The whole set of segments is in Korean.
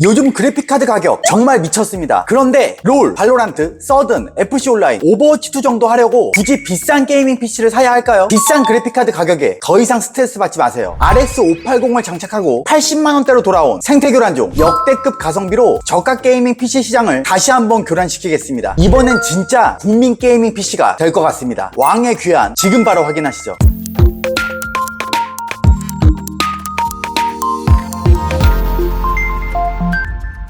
요즘 그래픽카드 가격 정말 미쳤습니다. 그런데 롤, 발로란트, 서든, FC 온라인, 오버워치2 정도 하려고 굳이 비싼 게이밍 PC를 사야 할까요? 비싼 그래픽카드 가격에 더 이상 스트레스 받지 마세요. RX 580을 장착하고 80만원대로 돌아온 생태교란종 역대급 가성비로 저가 게이밍 PC 시장을 다시 한번 교란시키겠습니다. 이번엔 진짜 국민 게이밍 PC가 될 것 같습니다. 왕의 귀환 지금 바로 확인하시죠.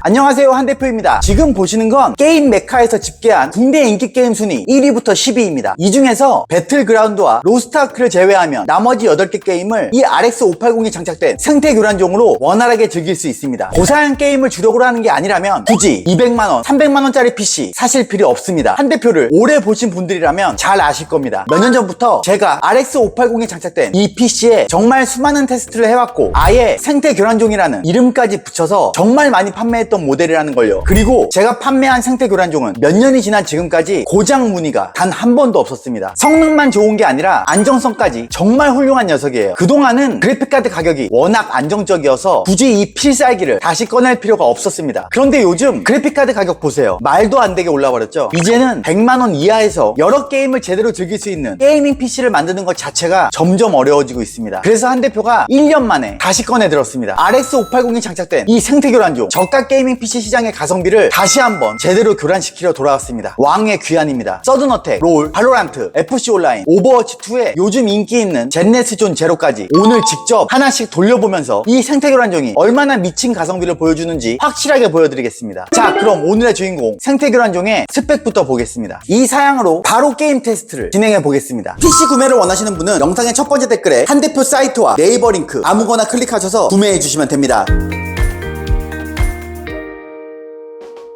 안녕하세요, 한대표입니다. 지금 보시는 건 게임 메카에서 집계한 국내 인기 게임 순위 1위부터 10위입니다. 이 중에서 배틀그라운드와 로스트아크를 제외하면 나머지 8개 게임을 이 RX 580이 장착된 생태교란종으로 원활하게 즐길 수 있습니다. 고사양 게임을 주력으로 하는 게 아니라면 굳이 200만원, 300만원짜리 PC 사실 필요 없습니다. 한대표를 오래 보신 분들이라면 잘 아실 겁니다. 몇 년 전부터 제가 RX 580이 장착된 이 PC에 정말 수많은 테스트를 해왔고 아예 생태교란종이라는 이름까지 붙여서 정말 많이 판매했던 모델이라는 걸요. 그리고 제가 판매한 생태교란종은 몇 년이 지난 지금까지 고장 문의가 단 한 번도 없었습니다. 성능만 좋은 게 아니라 안정성까지 정말 훌륭한 녀석이에요. 그동안은 그래픽카드 가격이 워낙 안정적이어서 굳이 이 필살기를 다시 꺼낼 필요가 없었습니다. 그런데 요즘 그래픽카드 가격 보세요. 말도 안 되게 올라버렸죠. 이제는 100만원 이하에서 여러 게임을 제대로 즐길 수 있는 게이밍 PC를 만드는 것 자체가 점점 어려워지고 있습니다. 그래서 한 대표가 1년 만에 다시 꺼내 들었습니다. RX 580이 장착된 이 생태교란종 저가 게이밍 PC 시장의 가성비를 다시 한번 제대로 교란시키려 돌아왔습니다. 왕의 귀환입니다. 서든어택, 롤, 발로란트, FC 온라인, 오버워치2의 요즘 인기 있는 젠네스존 제로까지 오늘 직접 하나씩 돌려보면서 이 생태교란종이 얼마나 미친 가성비를 보여주는지 확실하게 보여드리겠습니다. 자, 그럼 오늘의 주인공 생태교란종의 스펙부터 보겠습니다. 이 사양으로 바로 게임 테스트를 진행해 보겠습니다. PC 구매를 원하시는 분은 영상의 첫 번째 댓글에 한대표 사이트와 네이버 링크 아무거나 클릭하셔서 구매해 주시면 됩니다.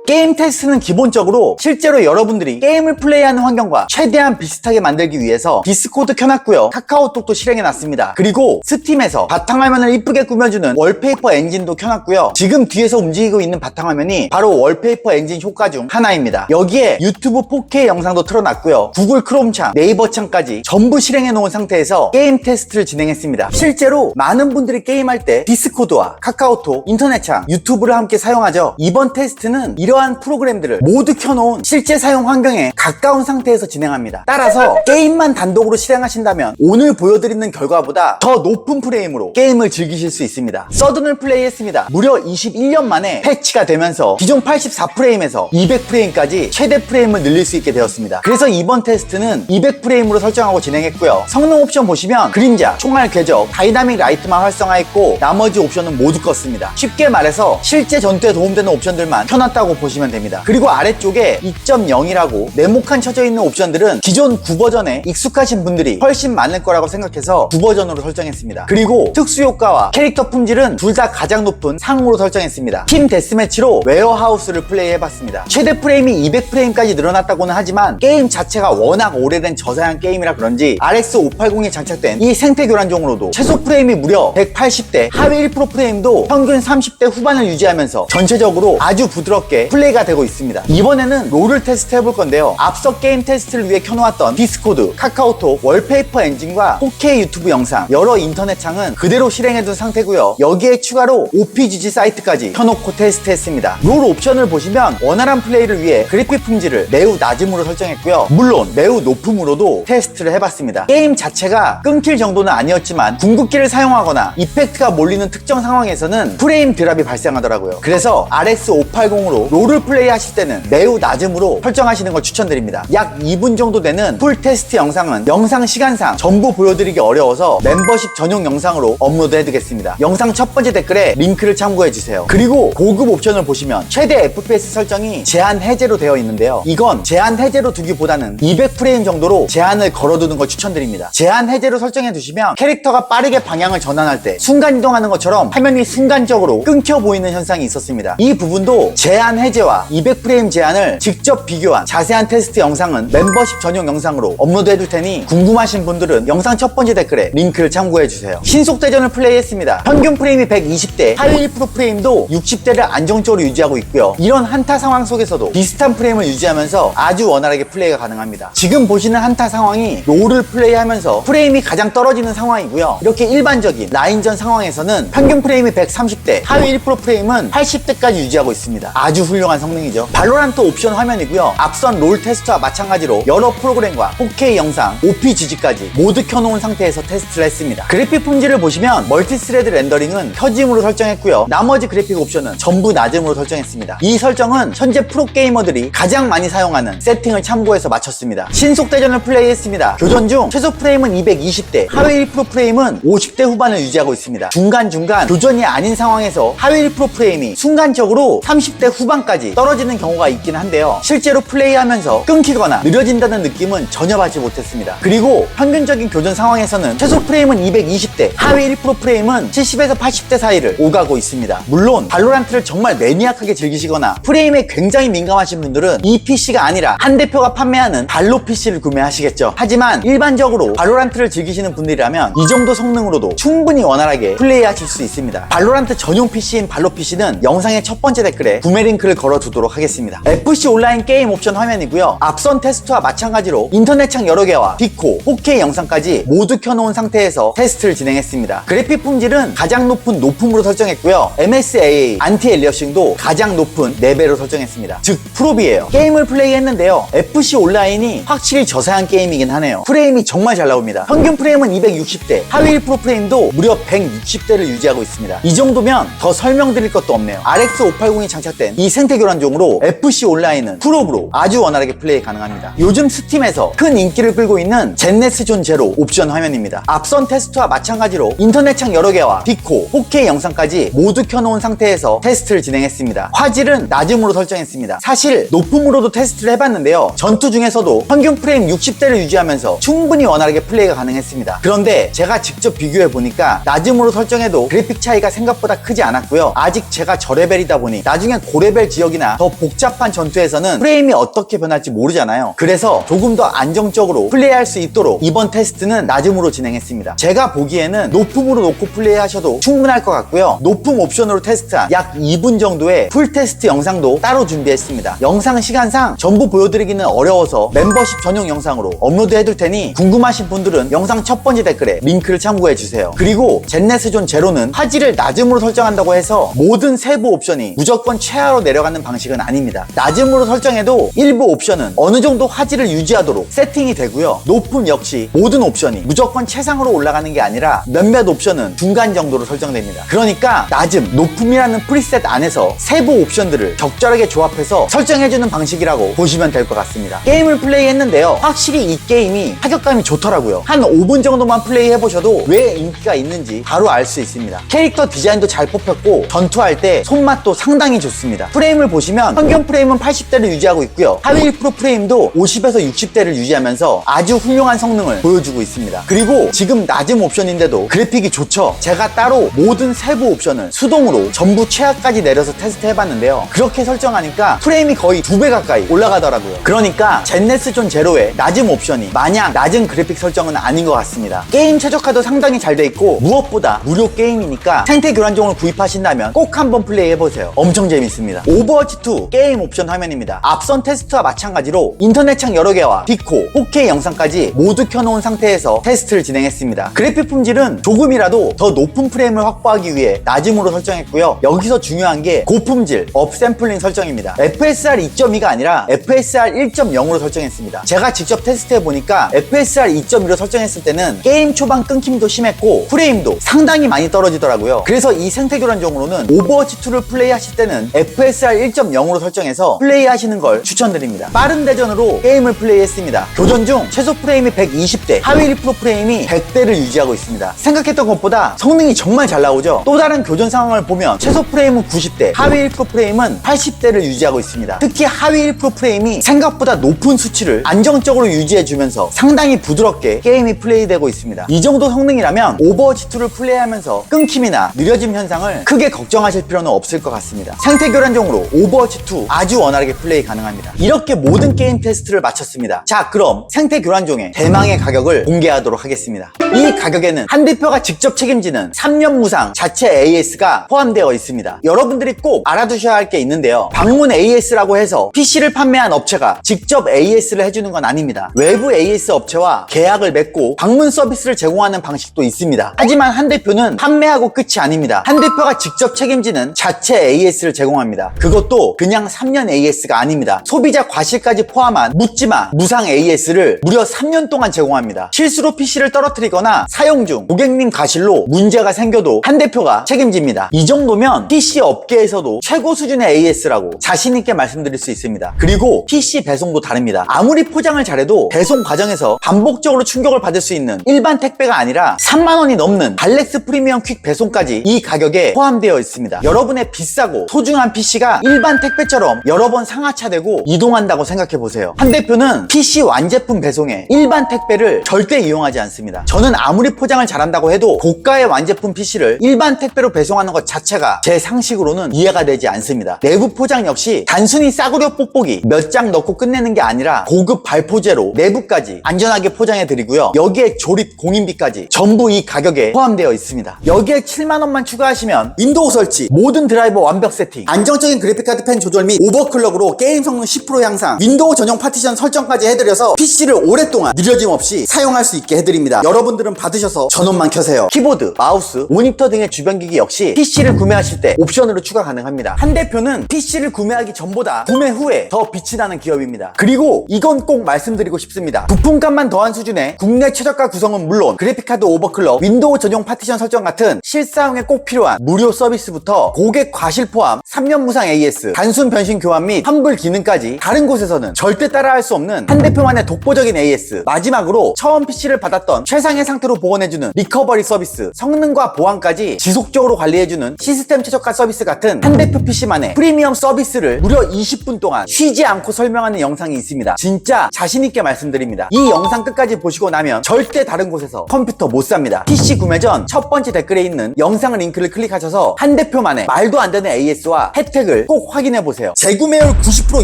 게임 테스트는 기본적으로 실제로 여러분들이 게임을 플레이하는 환경과 최대한 비슷하게 만들기 위해서 디스코드 켜놨고요. 카카오톡도 실행해놨습니다. 그리고 스팀에서 바탕화면을 이쁘게 꾸며주는 월페이퍼 엔진도 켜놨고요. 지금 뒤에서 움직이고 있는 바탕화면이 바로 월페이퍼 엔진 효과 중 하나입니다. 여기에 유튜브 4K 영상도 틀어놨고요. 구글 크롬 창, 네이버 창까지 전부 실행해놓은 상태에서 게임 테스트를 진행했습니다. 실제로 많은 분들이 게임할 때 디스코드와 카카오톡, 인터넷 창, 유튜브를 함께 사용하죠. 이번 테스트는 이러한 프로그램들을 모두 켜놓은 실제 사용 환경에 가까운 상태에서 진행합니다. 따라서 게임만 단독으로 실행하신다면 오늘 보여드리는 결과보다 더 높은 프레임으로 게임을 즐기실 수 있습니다. 서든을 플레이했습니다. 무려 21년 만에 패치가 되면서 기존 84프레임에서 200프레임까지 최대 프레임을 늘릴 수 있게 되었습니다. 그래서 이번 테스트는 200프레임으로 설정하고 진행했고요. 성능 옵션 보시면 그림자, 총알 궤적, 다이나믹 라이트만 활성화했고 나머지 옵션은 모두 껐습니다. 쉽게 말해서 실제 전투에 도움되는 옵션들만 켜놨다고 보시면 됩니다. 그리고 아래쪽에 2.0이라고 네모칸 쳐져 있는 옵션들은 기존 9버전에 익숙하신 분들이 훨씬 많을 거라고 생각해서 9버전으로 설정했습니다. 그리고 특수 효과와 캐릭터 품질은 둘 다 가장 높은 상으로 설정했습니다. 팀 데스매치로 웨어하우스를 플레이해봤습니다. 최대 프레임이 200프레임까지 늘어났다고는 하지만 게임 자체가 워낙 오래된 저사양 게임이라 그런지 RX 580에 장착된 이 생태교란종으로도 최소 프레임이 무려 180대, 하위 1% 프레임도 평균 30대 후반을 유지하면서 전체적으로 아주 부드럽게 플레이가 되고 있습니다. 이번에는 롤을 테스트 해볼 건데요. 앞서 게임 테스트를 위해 켜놓았던 디스코드, 카카오톡, 월페이퍼 엔진과 4K 유튜브 영상, 여러 인터넷 창은 그대로 실행해둔 상태고요. 여기에 추가로 OPGG 사이트까지 켜놓고 테스트했습니다. 롤 옵션을 보시면 원활한 플레이를 위해 그래픽 품질을 매우 낮음으로 설정했고요. 물론 매우 높음으로도 테스트를 해봤습니다. 게임 자체가 끊길 정도는 아니었지만 궁극기를 사용하거나 이펙트가 몰리는 특정 상황에서는 프레임 드랍이 발생하더라고요. 그래서 RX 580으로 롤을 플레이하실 때는 매우 낮음으로 설정하시는 걸 추천드립니다. 약 2분 정도 되는 풀 테스트 영상은 영상 시간상 전부 보여드리기 어려워서 멤버십 전용 영상으로 업로드 해두겠습니다. 영상 첫 번째 댓글에 링크를 참고해주세요. 그리고 고급 옵션을 보시면 최대 FPS 설정이 제한 해제로 되어 있는데요. 이건 제한 해제로 두기보다는 200프레임 정도로 제한을 걸어두는 걸 추천드립니다. 제한 해제로 설정해두시면 캐릭터가 빠르게 방향을 전환할 때 순간 이동하는 것처럼 화면이 순간적으로 끊겨 보이는 현상이 있었습니다. 이 부분도 제한 해제 해제와 200프레임 제한을 직접 비교한 자세한 테스트 영상은 멤버십 전용 영상으로 업로드해둘 테니 궁금하신 분들은 영상 첫 번째 댓글에 링크를 참고해주세요. 신속대전을 플레이했습니다. 평균 프레임이 120대, 하위 1% 프레임도 60대를 안정적으로 유지하고 있고요. 이런 한타 상황 속에서도 비슷한 프레임을 유지하면서 아주 원활하게 플레이가 가능합니다. 지금 보시는 한타 상황이 롤을 플레이하면서 프레임이 가장 떨어지는 상황이고요. 이렇게 일반적인 라인전 상황에서는 평균 프레임이 130대, 하위 1% 프레임은 80대까지 유지하고 있습니다. 아주 훌륭한 성능이죠. 발로란트 옵션 화면이고요. 앞선 롤 테스트와 마찬가지로 여러 프로그램과 4K 영상, OPGG까지 모두 켜놓은 상태에서 테스트를 했습니다. 그래픽 품질을 보시면 멀티스레드 렌더링은 켜짐으로 설정했고요. 나머지 그래픽 옵션은 전부 낮음으로 설정했습니다. 이 설정은 현재 프로게이머들이 가장 많이 사용하는 세팅을 참고해서 맞췄습니다. 신속대전을 플레이했습니다. 교전 중 최소 프레임은 220대, 하위 1% 프레임은 50대 후반을 유지하고 있습니다. 중간중간 교전이 아닌 상황에서 하위 1% 프레임이 순간적으로 30대 후반까지 떨어지는 경우가 있긴 한데요. 실제로 플레이하면서 끊기거나 느려진다는 느낌은 전혀 받지 못했습니다. 그리고 평균적인 교전 상황에서는 최소 프레임은 220대, 하위 1% 프레임은 70에서 80대 사이를 오가고 있습니다. 물론 발로란트를 정말 매니악하게 즐기시거나 프레임에 굉장히 민감하신 분들은 이 PC가 아니라 한 대표가 판매하는 발로 PC를 구매하시겠죠. 하지만 일반적으로 발로란트를 즐기시는 분들이라면 이 정도 성능으로도 충분히 원활하게 플레이하실 수 있습니다. 발로란트 전용 PC인 발로 PC는 영상의 첫 번째 댓글에 구매 링크를 걸어두도록 하겠습니다. FC 온라인 게임 옵션 화면이고요. 앞선 테스트와 마찬가지로 인터넷창 여러 개와 디코, 4K 영상까지 모두 켜놓은 상태에서 테스트를 진행했습니다. 그래픽 품질은 가장 높은 높음으로 설정했고요. MSAA, 안티 엘리어싱도 가장 높은 4배로 설정했습니다. 즉 프로비예요. 게임을 플레이했는데요. FC 온라인이 확실히 저세한 게임이긴 하네요. 프레임이 정말 잘 나옵니다. 평균 프레임은 260대, 하위 1% 프레임도 무려 160대를 유지하고 있습니다. 이 정도면 더 설명드릴 것도 없네요. RX580이 장착된 이 생태 교란종으로 FC 온라인은 프로브로 아주 원활하게 플레이 가능합니다. 요즘 스팀에서 큰 인기를 끌고 있는 젠네스 존 제로 옵션 화면입니다. 앞선 테스트와 마찬가지로 인터넷창 여러 개와 디코, 4K 영상까지 모두 켜놓은 상태에서 테스트를 진행했습니다. 화질은 낮음으로 설정했습니다. 사실 높음으로도 테스트를 해봤는데요. 전투 중에서도 평균 프레임 60대를 유지하면서 충분히 원활하게 플레이가 가능했습니다. 그런데 제가 직접 비교해보니까 낮음으로 설정해도 그래픽 차이가 생각보다 크지 않았고요. 아직 제가 저레벨이다 보니 나중에 고레벨 지역이나 더 복잡한 전투에서는 프레임이 어떻게 변할지 모르잖아요. 그래서 조금 더 안정적으로 플레이할 수 있도록 이번 테스트는 낮음으로 진행했습니다. 제가 보기에는 높음으로 놓고 플레이하셔도 충분할 것 같고요. 높음 옵션으로 테스트한 약 2분 정도의 풀 테스트 영상도 따로 준비했습니다. 영상 시간상 전부 보여드리기는 어려워서 멤버십 전용 영상으로 업로드 해둘 테니 궁금하신 분들은 영상 첫 번째 댓글에 링크를 참고해주세요. 그리고 젠네스 존 제로는 화질을 낮음으로 설정한다고 해서 모든 세부 옵션이 무조건 최하로 내려가는 방식은 아닙니다. 낮음으로 설정해도 일부 옵션은 어느 정도 화질을 유지하도록 세팅이 되고요. 높음 역시 모든 옵션이 무조건 최상으로 올라가는 게 아니라 몇몇 옵션은 중간 정도로 설정됩니다. 그러니까 낮음, 높음이라는 프리셋 안에서 세부 옵션들을 적절하게 조합해서 설정해주는 방식이라고 보시면 될 것 같습니다. 게임을 플레이했는데요. 확실히 이 게임이 타격감이 좋더라고요. 한 5분 정도만 플레이해보셔도 왜 인기가 있는지 바로 알 수 있습니다. 캐릭터 디자인도 잘 뽑혔고 전투할 때 손맛도 상당히 좋습니다. 프레임을 보시면 평균 프레임은 80대를 유지하고 있고요. 하위 1% 프레임도 50에서 60대를 유지하면서 아주 훌륭한 성능을 보여주고 있습니다. 그리고 지금 낮음 옵션인데도 그래픽이 좋죠. 제가 따로 모든 세부 옵션을 수동으로 전부 최하까지 내려서 테스트해봤는데요. 그렇게 설정하니까 프레임이 거의 2배 가까이 올라가더라고요. 그러니까 젠네스 존 제로의 낮음 옵션이 마냥 낮은 그래픽 설정은 아닌 것 같습니다. 게임 최적화도 상당히 잘 돼 있고 무엇보다 무료 게임이니까 생태 교란종을 구입하신다면 꼭 한번 플레이해보세요. 엄청 재밌습니다. 오버워치2 게임 옵션 화면입니다. 앞선 테스트와 마찬가지로 인터넷창 여러 개와 디코, 4K 영상까지 모두 켜놓은 상태에서 테스트를 진행했습니다. 그래픽 품질은 조금이라도 더 높은 프레임을 확보하기 위해 낮음으로 설정했고요. 여기서 중요한 게 고품질 업샘플링 설정입니다. FSR 2.2가 아니라 FSR 1.0으로 설정했습니다. 제가 직접 테스트해보니까 FSR 2.2로 설정했을 때는 게임 초반 끊김도 심했고 프레임도 상당히 많이 떨어지더라고요. 그래서 이 생태교란종으로는 오버워치2를 플레이하실 때는 FSR 1.0으로 설정해서 플레이하시는 걸 추천드립니다. 빠른 대전으로 게임을 플레이했습니다. 교전 중 최소 프레임이 120대, 하위 1% 프레임이 100대를 유지하고 있습니다. 생각했던 것보다 성능이 정말 잘 나오죠. 또 다른 교전 상황을 보면 최소 프레임은 90대, 하위 1% 프레임은 80대를 유지하고 있습니다. 특히 하위 1% 프레임이 생각보다 높은 수치를 안정적으로 유지해주면서 상당히 부드럽게 게임이 플레이되고 있습니다. 이 정도 성능이라면 오버워치2를 플레이하면서 끊김이나 느려짐 현상을 크게 걱정하실 필요는 없을 것 같습니다. 생태교란종으로 그리고 오버워치2 아주 원활하게 플레이 가능합니다. 이렇게 모든 게임 테스트를 마쳤습니다. 자, 그럼 생태 교란종의 대망의 가격을 공개하도록 하겠습니다. 이 가격에는 한 대표가 직접 책임지는 3년 무상 자체 AS가 포함되어 있습니다. 여러분들이 꼭 알아두셔야 할 게 있는데요. 방문 AS라고 해서 PC를 판매한 업체가 직접 AS를 해주는 건 아닙니다. 외부 AS 업체와 계약을 맺고 방문 서비스를 제공하는 방식도 있습니다. 하지만 한 대표는 판매하고 끝이 아닙니다. 한 대표가 직접 책임지는 자체 AS를 제공합니다. 그것도 그냥 3년 AS가 아닙니다. 소비자 과실까지 포함한 묻지마 무상 AS를 무려 3년 동안 제공합니다. 실수로 PC를 떨어뜨리거나 사용 중 고객님 과실로 문제가 생겨도 한 대표가 책임집니다. 이 정도면 PC 업계에서도 최고 수준의 AS라고 자신있게 말씀드릴 수 있습니다. 그리고 PC 배송도 다릅니다. 아무리 포장을 잘해도 배송 과정에서 반복적으로 충격을 받을 수 있는 일반 택배가 아니라 3만 원이 넘는 발렉스 프리미엄 퀵 배송까지 이 가격에 포함되어 있습니다. 여러분의 비싸고 소중한 PC가 일반 택배처럼 여러 번 상하차되고 이동한다고 생각해보세요. 한 대표는 PC 완제품 배송에 일반 택배를 절대 이용하지 않습니다. 저는 아무리 포장을 잘한다고 해도 고가의 완제품 PC를 일반 택배로 배송하는 것 자체가 제 상식으로는 이해가 되지 않습니다. 내부 포장 역시 단순히 싸구려 뽁뽁이 몇 장 넣고 끝내는 게 아니라 고급 발포제로 내부까지 안전하게 포장해드리고요. 여기에 조립 공인비까지 전부 이 가격에 포함되어 있습니다. 여기에 7만 원만 추가하시면 윈도우 설치, 모든 드라이버 완벽 세팅, 안정적인 그래픽카드 펜 조절 및 오버클럭으로 게임 성능 10% 향상, 윈도우 전용 파티션 설정까지 해드려서 PC를 오랫동안 느려짐 없이 사용할 수 있게 해드립니다. 여러분들은 받으셔서 전원만 켜세요. 키보드, 마우스, 모니터 등의 주변기기 역시 PC를 구매하실 때 옵션으로 추가 가능합니다. 한 대표는 PC를 구매하기 전보다 구매 후에 더 빛이 나는 기업입니다. 그리고 이건 꼭 말씀드리고 싶습니다. 부품값만 더한 수준의 국내 최저가 구성은 물론 그래픽카드 오버클럭, 윈도우 전용 파티션 설정 같은 실사용에 꼭 필요한 무료 서비스부터 고객 과실 포함 3년 무상 AS, 단순 변신 교환 및 환불 기능까지 다른 곳에서는 절대 따라할 수 없는 한 대표만의 독보적인 AS, 마지막으로 처음 PC를 받았던 최상의 상태로 복원해주는 리커버리 서비스, 성능과 보안까지 지속적으로 관리해주는 시스템 최저가 서비스 같은 한 대표 PC만의 프리미엄 서비스를 무려 20분 동안 쉬지 않고 설명하는 영상이 있습니다. 진짜 자신있게 말씀드립니다. 이 영상 끝까지 보시고 나면 절대 다른 곳에서 컴퓨터 못 삽니다. PC 구매 전 첫 번째 댓글에 있는 영상 링크를 클릭하셔서 한 대표만의 말도 안 되는 AS와 혜택을 꼭 확인해보세요. 재구매율 90%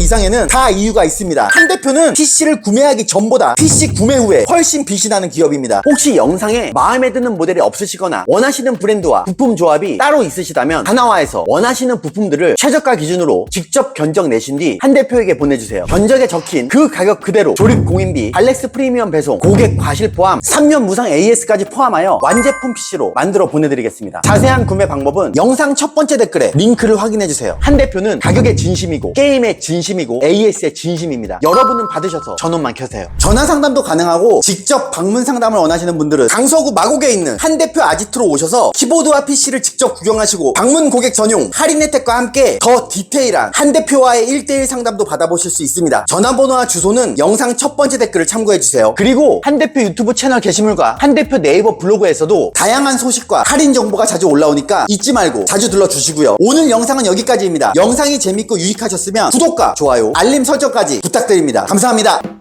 이상에는 다 이유가 있습니다. 한 대표는 PC를 구매하기 전보다 PC 구매 후에 훨씬 빛이 나는 기업입니다. 혹시 영상에 마음에 드는 모델이 없으시거나 원하시는 브랜드와 부품 조합이 따로 있으시다면 다나와에서 원하시는 부품들을 최저가 기준으로 직접 견적 내신 뒤 한 대표에게 보내주세요. 견적에 적힌 그 가격 그대로 조립 공인비, 발렉스 프리미엄 배송, 고객 과실 포함 3년 무상 AS까지 포함하여 완제품 PC로 만들어 보내드리겠습니다. 자세한 구매 방법은 영상 첫 번째 댓글에 링크를 확인해주세요. 한 대표는 가격의 진심이고 게임의 진심이고 AS의 진심입니다. 여러분은 받으셔서 전원만 켜세요. 전화 상담도 가능하고 직접 방문 상담을 원하시는 분들은 강서구 마곡에 있는 한 대표 아지트로 오셔서 키보드와 PC를 직접 구경하시고 방문 고객 전용 할인 혜택과 함께 더 디테일한 한 대표와의 1대1 상담도 받아보실 수 있습니다. 전화번호와 주소는 영상 첫 번째 댓글을 참고해주세요. 그리고 한 대표 유튜브 채널 게시물과 한 대표 네이버 블로그에서도 다양한 소식과 할인 정보가 자주 올라오니까 잊지 말고 자주 들러주시고요. 오늘 영상은 여기까지입니다. 영상이 재밌고 유익하셨으면 구독과 좋아요, 알림 설정까지 부탁드립니다. 감사합니다.